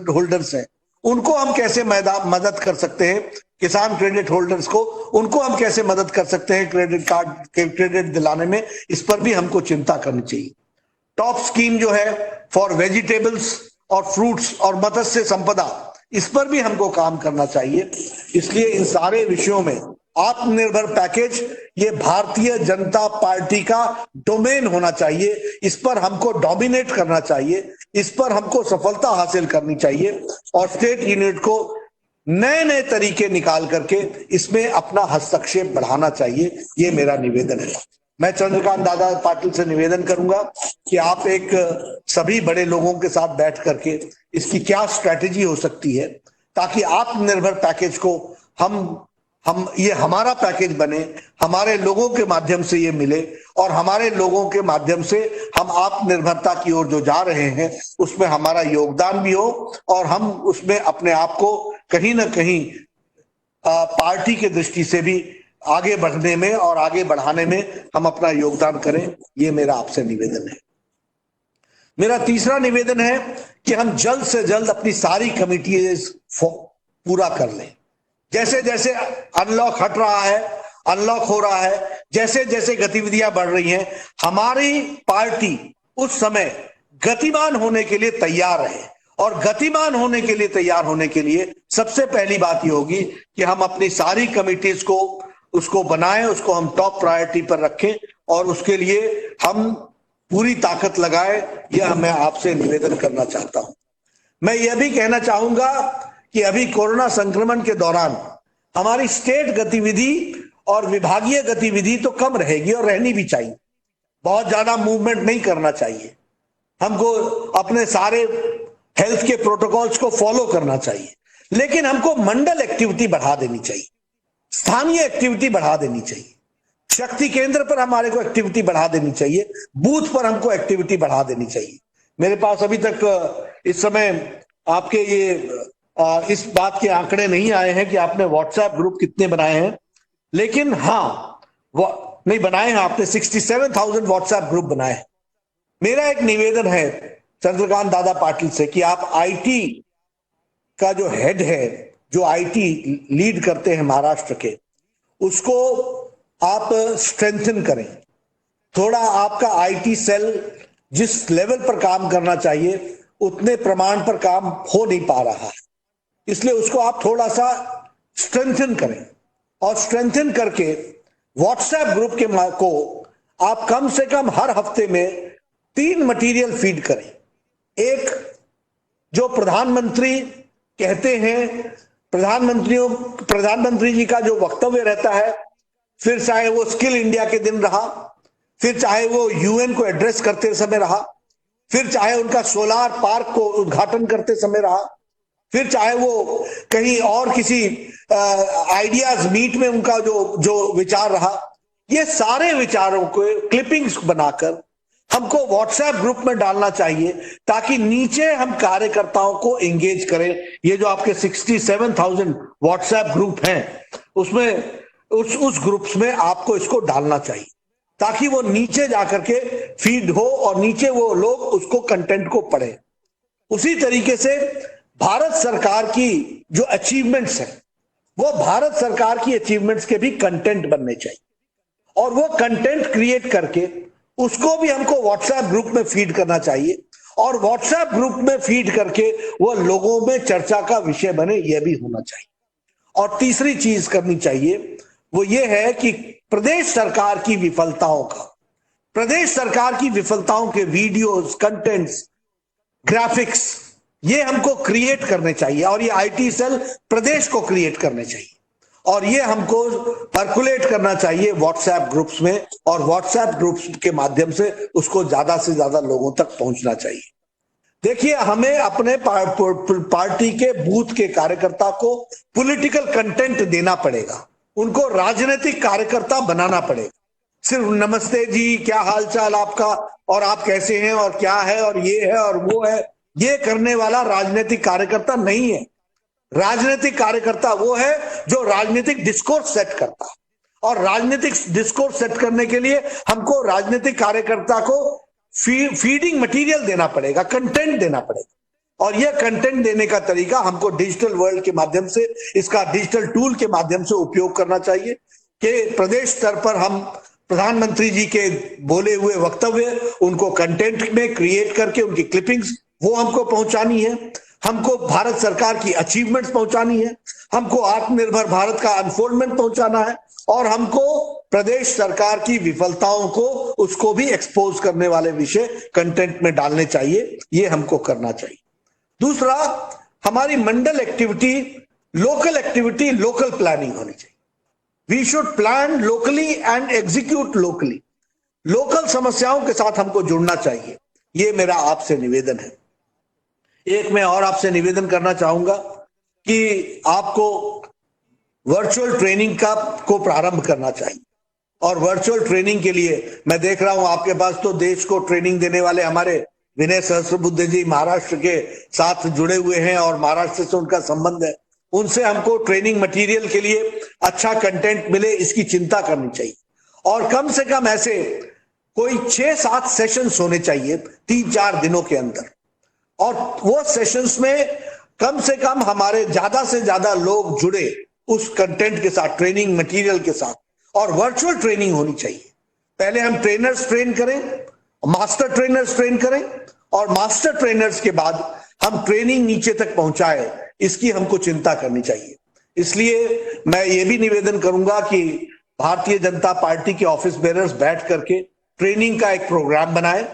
होल्डर्स हैं, उनको हम कैसे मदद कर सकते हैं, किसान क्रेडिट होल्डर्स को उनको हम कैसे मदद कर सकते हैं क्रेडिट कार्ड के क्रेडिट दिलाने में, इस पर भी हमको चिंता करनी चाहिए। टॉप स्कीम जो है फॉर वेजिटेबल्स और फ्रूट्स और मत्स्य संपदा, इस पर भी हमको काम करना चाहिए। इसलिए इन सारे विषयों में आत्मनिर्भर पैकेज ये भारतीय जनता पार्टी का डोमेन होना चाहिए, इस पर हमको डोमिनेट करना चाहिए, इस पर हमको सफलता हासिल करनी चाहिए और स्टेट यूनिट को नए नए तरीके निकाल करके इसमें अपना हस्तक्षेप बढ़ाना चाहिए। ये मेरा निवेदन है। मैं चंद्रकांत दादा पाटिल से निवेदन करूंगा कि आप एक सभी बड़े लोगों के साथ बैठ करके इसकी क्या स्ट्रैटेजी हो सकती है, ताकि आत्मनिर्भर पैकेज को हम ये हमारा पैकेज बने, हमारे लोगों के माध्यम से ये मिले और हमारे लोगों के माध्यम से हम आत्मनिर्भरता की ओर जो जा रहे हैं उसमें हमारा योगदान भी हो और हम उसमें अपने आप को कहीं ना कहीं पार्टी के दृष्टि से भी आगे बढ़ने में और आगे बढ़ाने में हम अपना योगदान करें। ये मेरा आपसे निवेदन है। मेरा तीसरा निवेदन है कि हम जल्द से जल्द अपनी सारी कमिटीज पूरा कर लें। जैसे जैसे अनलॉक हट रहा है, अनलॉक हो रहा है, जैसे जैसे गतिविधियां बढ़ रही हैं, हमारी पार्टी उस समय गतिमान होने के लिए तैयार है और गतिमान होने के लिए तैयार होने के लिए सबसे पहली बात ये होगी कि हम अपनी सारी कमिटीज को उसको बनाएं, उसको हम टॉप प्रायोरिटी पर रखें और उसके लिए हम पूरी ताकत लगाएं। यह मैं आपसे निवेदन करना चाहता हूं। मैं यह भी कहना चाहूंगा कि अभी कोरोना संक्रमण के दौरान हमारी स्टेट गतिविधि और विभागीय गतिविधि तो कम रहेगी और रहनी भी चाहिए। बहुत ज्यादा मूवमेंट नहीं करना चाहिए। हमको अपने सारे हेल्थ के प्रोटोकॉल्स को फॉलो करना चाहिए, लेकिन हमको मंडल एक्टिविटी बढ़ा देनी चाहिए, स्थानीय एक्टिविटी बढ़ा देनी चाहिए, शक्ति केंद्र पर हमारे को एक्टिविटी बढ़ा देनी चाहिए, बूथ पर हमको एक्टिविटी बढ़ा देनी चाहिए। मेरे पास अभी तक इस समय आपके ये इस बात के आंकड़े नहीं आए हैं कि आपने व्हाट्सएप ग्रुप कितने बनाए हैं, लेकिन हाँ नहीं बनाए हैं आपने, 67,000 व्हाट्सएप ग्रुप बनाए हैं। मेरा एक निवेदन है चंद्रकांत दादा पाटिल से कि आप आईटी का जो हेड है, जो आईटी लीड करते हैं महाराष्ट्र के, उसको आप स्ट्रेंथन करें। थोड़ा आपका आईटी सेल जिस लेवल पर काम करना चाहिए उतने प्रमाण पर काम हो नहीं पा रहा है, इसलिए उसको आप थोड़ा सा स्ट्रेंथन करें और स्ट्रेंथन करके व्हाट्सएप ग्रुप के को आप कम से कम हर हफ्ते में 3 मटेरियल फीड करें। एक जो प्रधानमंत्री कहते हैं, प्रधानमंत्री जी का जो वक्तव्य रहता है, फिर चाहे वो स्किल इंडिया के दिन रहा, फिर चाहे वो यूएन को एड्रेस करते समय रहा, फिर चाहे उनका सोलार पार्क को उद्घाटन करते समय रहा, फिर चाहे वो कहीं और किसी आइडियाज मीट में उनका जो विचार रहा, ये सारे विचारों को क्लिपिंग्स बनाकर हमको व्हाट्सएप ग्रुप में डालना चाहिए ताकि नीचे हम कार्यकर्ताओं को एंगेज करें। ये जो आपके 67,000 व्हाट्सएप ग्रुप हैं, उसमें उस ग्रुप्स में आपको इसको डालना चाहिए ताकि वो नीचे जाकर के फीड हो और नीचे वो लोग उसको कंटेंट को पढ़ें। उसी तरीके से भारत सरकार की जो अचीवमेंट्स हैं, वो भारत सरकार की अचीवमेंट्स के भी कंटेंट बनने चाहिए और वो कंटेंट क्रिएट करके उसको भी हमको व्हाट्सएप ग्रुप में फीड करना चाहिए और व्हाट्सएप ग्रुप में फीड करके वो लोगों में चर्चा का विषय बने, यह भी होना चाहिए। और तीसरी चीज करनी चाहिए वो ये है कि प्रदेश सरकार की विफलताओं के वीडियोस, कंटेंट्स, ग्राफिक्स, ये हमको क्रिएट करने चाहिए और ये आईटी सेल प्रदेश को क्रिएट करने चाहिए और ये हमको सर्कुलेट करना चाहिए व्हाट्सएप ग्रुप्स में और व्हाट्सएप ग्रुप्स के माध्यम से उसको ज्यादा से ज्यादा लोगों तक पहुंचना चाहिए। देखिए, हमें अपने पार्टी के बूथ के कार्यकर्ता को पॉलिटिकल कंटेंट देना पड़ेगा, उनको राजनीतिक कार्यकर्ता बनाना पड़ेगा। सिर्फ नमस्ते जी, क्या हालचाल आपका और आप कैसे हैं और क्या है और ये है और वो है, ये करने वाला राजनीतिक कार्यकर्ता नहीं है। राजनीतिक कार्यकर्ता वो है जो राजनीतिक डिस्कोर्स सेट करता है और राजनीतिक डिस्कोर्स सेट करने के लिए हमको राजनीतिक कार्यकर्ता को फीडिंग मटेरियल देना पड़ेगा, कंटेंट देना पड़ेगा और यह कंटेंट देने का तरीका हमको डिजिटल वर्ल्ड के माध्यम से, इसका डिजिटल टूल के माध्यम से उपयोग करना चाहिए कि प्रदेश स्तर पर हम प्रधानमंत्री जी के बोले हुए वक्तव्य उनको कंटेंट में क्रिएट करके उनकी क्लिपिंग्स वो हमको पहुंचानी है, हमको भारत सरकार की अचीवमेंट्स पहुंचानी है, हमको आत्मनिर्भर भारत का अनफोल्डमेंट पहुंचाना है और हमको प्रदेश सरकार की विफलताओं को उसको भी एक्सपोज करने वाले विषय कंटेंट में डालने चाहिए, ये हमको करना चाहिए। दूसरा, हमारी मंडल एक्टिविटी, लोकल प्लानिंग होनी चाहिए। We should plan locally and execute locally. Local समस्याओं के साथ हमको जुड़ना चाहिए, ये मेरा आपसे निवेदन है। एक मैं और आपसे निवेदन करना चाहूंगा कि आपको वर्चुअल ट्रेनिंग को प्रारंभ करना चाहिए और वर्चुअल ट्रेनिंग के लिए मैं देख रहा हूं आपके पास तो देश को ट्रेनिंग देने वाले हमारे विनय सहस्त्रबुद्धे जी महाराष्ट्र के साथ जुड़े हुए हैं और महाराष्ट्र से उनका संबंध है। उनसे हमको ट्रेनिंग मटेरियल के लिए अच्छा कंटेंट मिले, इसकी चिंता करनी चाहिए और कम से कम ऐसे कोई 6-7 सेशंस होने चाहिए 3-4 दिनों के अंदर और वो सेशंस में कम से कम हमारे ज्यादा से ज्यादा लोग जुड़े उस कंटेंट के साथ, ट्रेनिंग मटेरियल के साथ और वर्चुअल ट्रेनिंग होनी चाहिए। पहले हम ट्रेनर्स ट्रेन करें, मास्टर ट्रेनर्स ट्रेन करें और मास्टर ट्रेनर्स के बाद हम ट्रेनिंग नीचे तक पहुंचाए, इसकी हमको चिंता करनी चाहिए। इसलिए मैं ये भी निवेदन करूंगा कि भारतीय जनता पार्टी के ऑफिस बेरर्स बैठ करके ट्रेनिंग का एक प्रोग्राम बनाए,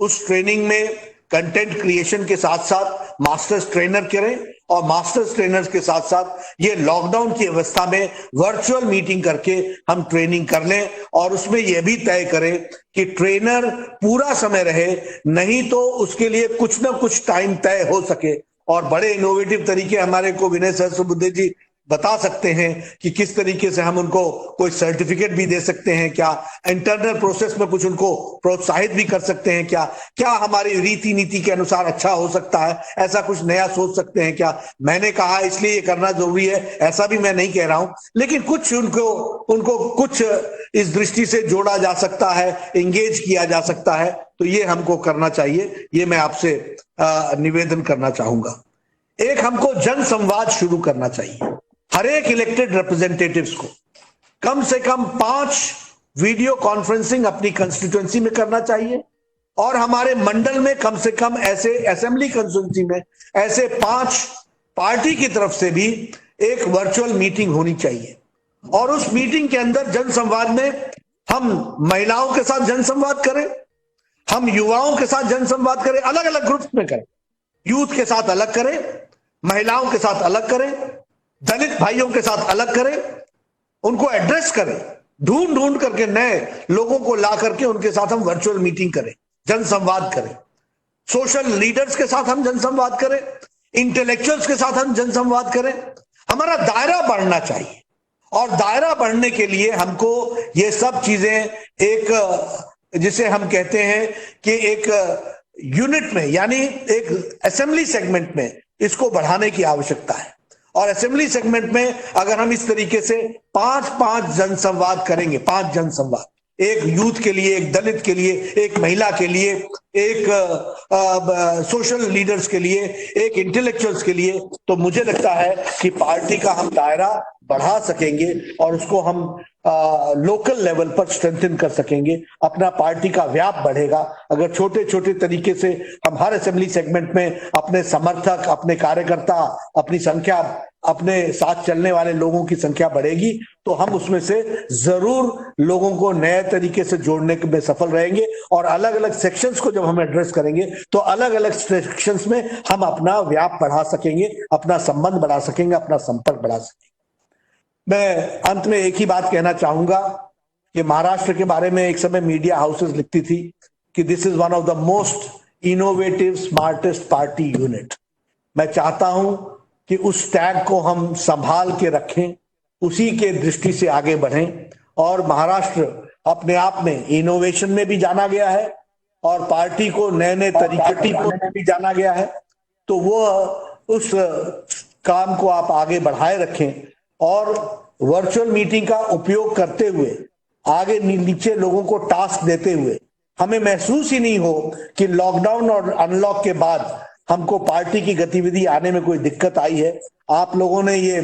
उस ट्रेनिंग में कंटेंट क्रिएशन के साथ साथ मास्टर्स ट्रेनर करें और मास्टर्स ट्रेनर्स के साथ साथ ये लॉकडाउन की अवस्था में वर्चुअल मीटिंग करके हम ट्रेनिंग कर लें और उसमें यह भी तय करें कि ट्रेनर पूरा समय रहे, नहीं तो उसके लिए कुछ ना कुछ टाइम तय हो सके। और बड़े इनोवेटिव तरीके हमारे को विनय सहस्त्रबुद्धे जी बता सकते हैं कि किस तरीके से हम उनको कोई सर्टिफिकेट भी दे सकते हैं, क्या इंटरनल प्रोसेस में कुछ उनको प्रोत्साहित भी कर सकते हैं, क्या हमारी रीति नीति के अनुसार अच्छा हो सकता है, ऐसा कुछ नया सोच सकते हैं क्या। मैंने कहा इसलिए ये करना जरूरी है, ऐसा भी मैं नहीं कह रहा हूं, लेकिन कुछ उनको कुछ इस दृष्टि से जोड़ा जा सकता है, एंगेज किया जा सकता है, तो ये हमको करना चाहिए। ये मैं आपसे निवेदन करना चाहूंगा। एक हमको जन संवाद शुरू करना चाहिए। हर एक इलेक्टेड रिप्रेजेंटेटिव्स को कम से कम 5 वीडियो कॉन्फ्रेंसिंग अपनी कंस्टिट्यूएंसी में करना चाहिए और हमारे मंडल में कम से कम ऐसे असेंबली कंस्टिट्यूएंसी में ऐसे 5 पार्टी की तरफ से भी एक वर्चुअल मीटिंग होनी चाहिए। और उस मीटिंग के अंदर जन संवाद में हम महिलाओं के साथ जन संवाद करें, हम युवाओं के साथ जन संवाद करें, अलग अलग ग्रुप्स में करें, यूथ के साथ अलग करें, महिलाओं के साथ अलग करें, दलित भाइयों के साथ अलग करें, उनको एड्रेस करें, ढूंढ करके नए लोगों को ला करके उनके साथ हम वर्चुअल मीटिंग करें, जन संवाद करें। सोशल लीडर्स के साथ हम जन संवाद करें, इंटेलेक्चुअल्स के साथ हम जन संवाद करें। हमारा दायरा बढ़ना चाहिए और दायरा बढ़ने के लिए हमको ये सब चीजें एक, जिसे हम कहते हैं कि एक यूनिट में, यानी एक असेंबली सेगमेंट में इसको बढ़ाने की आवश्यकता है। और असेंबली सेगमेंट में अगर हम इस तरीके से 5 जनसंवाद करेंगे, 5 जनसंवाद, एक यूथ के लिए, एक दलित के लिए, एक महिला के लिए, एक सोशल लीडर्स के लिए, एक इंटेलेक्चुअल्स के लिए, तो मुझे लगता है कि पार्टी का हम दायरा बढ़ा सकेंगे और उसको हम लोकल लेवल पर स्ट्रेंथन कर सकेंगे। अपना पार्टी का व्याप बढ़ेगा अगर छोटे छोटे तरीके से हम हर असेंबली सेगमेंट में अपने समर्थक, अपने कार्यकर्ता, अपनी संख्या, अपने साथ चलने वाले लोगों की संख्या बढ़ेगी तो हम उसमें से जरूर लोगों को नए तरीके से जोड़ने में सफल रहेंगे। और अलग अलग सेक्शंस को जब हम एड्रेस करेंगे तो अलग अलग सेक्शंस में हम अपना व्याप बढ़ा सकेंगे, अपना संबंध बढ़ा सकेंगे, अपना संपर्क बढ़ा सकेंगे। मैं अंत में एक ही बात कहना चाहूंगा कि महाराष्ट्र के बारे में एक समय मीडिया हाउसेस लिखती थी कि this is one of the most innovative smartest party unit. मैं चाहता हूं कि उस टैग को हम संभाल के रखें, उसी के दृष्टि से आगे बढ़ें। और महाराष्ट्र अपने आप में इनोवेशन में भी जाना गया है और पार्टी को नए नए तरीके में भी जाना गया है, तो वो उस काम को आप आगे बढ़ाए रखें और वर्चुअल मीटिंग का उपयोग करते हुए आगे नीचे लोगों को टास्क देते हुए हमें महसूस ही नहीं हो कि लॉकडाउन और अनलॉक के बाद हमको पार्टी की गतिविधि आने में कोई दिक्कत आई है। आप लोगों ने ये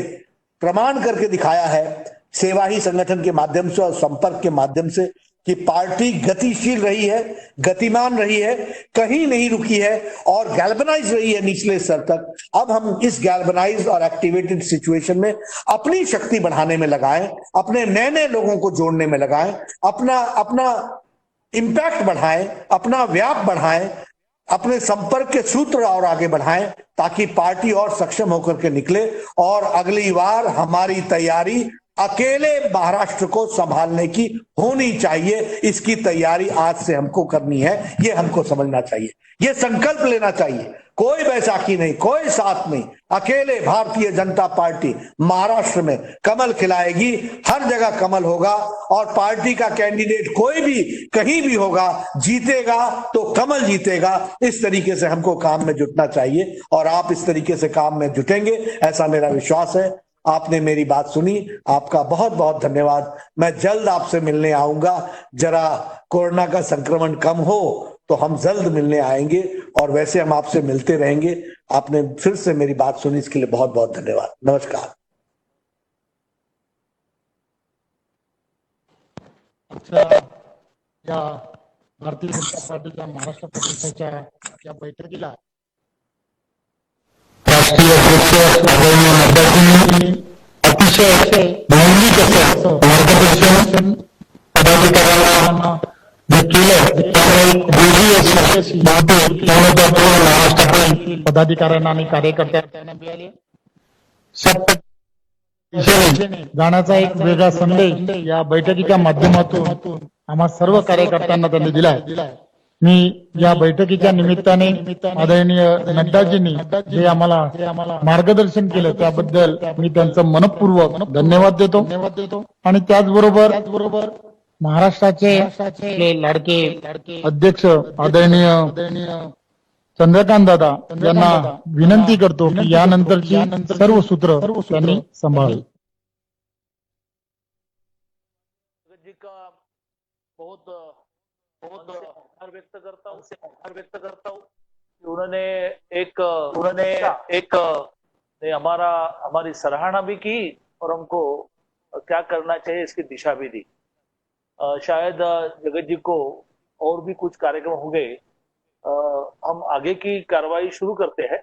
प्रमाण करके दिखाया है सेवा ही संगठन के माध्यम से और संपर्क के माध्यम से कि पार्टी गतिशील रही है, गतिमान रही है, कहीं नहीं रुकी है और गैल्वनाइज रही है निचले स्तर तक। अब हम इस गैल्वनाइज और एक्टिवेटेड सिचुएशन में अपनी शक्ति बढ़ाने में लगाएं, अपने नए नए लोगों को जोड़ने में लगाएं, अपना इंपैक्ट बढ़ाएं, अपना व्याप बढ़ाएं, अपने संपर्क के सूत्र और आगे बढ़ाएं ताकि पार्टी और सक्षम होकर के निकले। और अगली बार हमारी तैयारी अकेले महाराष्ट्र को संभालने की होनी चाहिए। इसकी तैयारी आज से हमको करनी है, ये हमको समझना चाहिए, ये संकल्प लेना चाहिए। कोई बैसाखी नहीं, कोई साथ नहीं, अकेले भारतीय जनता पार्टी महाराष्ट्र में कमल खिलाएगी, हर जगह कमल होगा और पार्टी का कैंडिडेट कोई भी कहीं भी होगा, जीतेगा तो कमल जीतेगा। इस तरीके से हमको काम में जुटना चाहिए और आप इस तरीके से काम में जुटेंगे ऐसा मेरा विश्वास है। आपने मेरी बात सुनी, आपका बहुत बहुत धन्यवाद। मैं जल्द आपसे मिलने आऊंगा, जरा कोरोना का संक्रमण कम हो तो हम जल्द मिलने आएंगे और वैसे हम आपसे मिलते रहेंगे। आपने फिर से मेरी बात सुनी, इसके लिए बहुत बहुत धन्यवाद। नमस्कार। या भारतीय जनता पार्टीच्या महाराष्ट्र प्रदेशाच्या या बैठकीला राष्ट्रीय अध्यक्ष अतिशय मौलिक असं मार्गदर्शन पदाधिकाऱ्यांना केलं त्यामुळे माहिती महाराष्ट्रातील पदाधिकाऱ्यांना आणि कार्यकर्त्यांना मिळाली. दिशेने जाण्याचा एक वेगळा संदेश या बैठकीच्या माध्यमातून आम्हा सर्व कार्यकर्त्यांना त्यांनी दिलाय. मी या बैठकीच्या निमित्ताने आदरणीय नड्डाजींनी जे आम्हाला मार्गदर्शन केलं त्याबद्दल मी त्यांचं मनपूर्वक धन्यवाद देतो. आणि त्याचबरोबर महाराष्ट्राचे आपले लाडके अध्यक्ष आदरणीय चंद्रकांत दादा यांना विनंती करतो की यानंतरची सर्व सूत्र त्यांनी सांभाळली. जी का बहुत बहुत आभार व्यक्त करता हूँ कि उन्होंने एक ने हमारी सराहना भी की और हमको क्या करना चाहिए इसकी दिशा भी दी. शायद जगत जी को और भी कुछ कार्यक्रम होंगे. हम आगे की कार्रवाई शुरू करते हैं.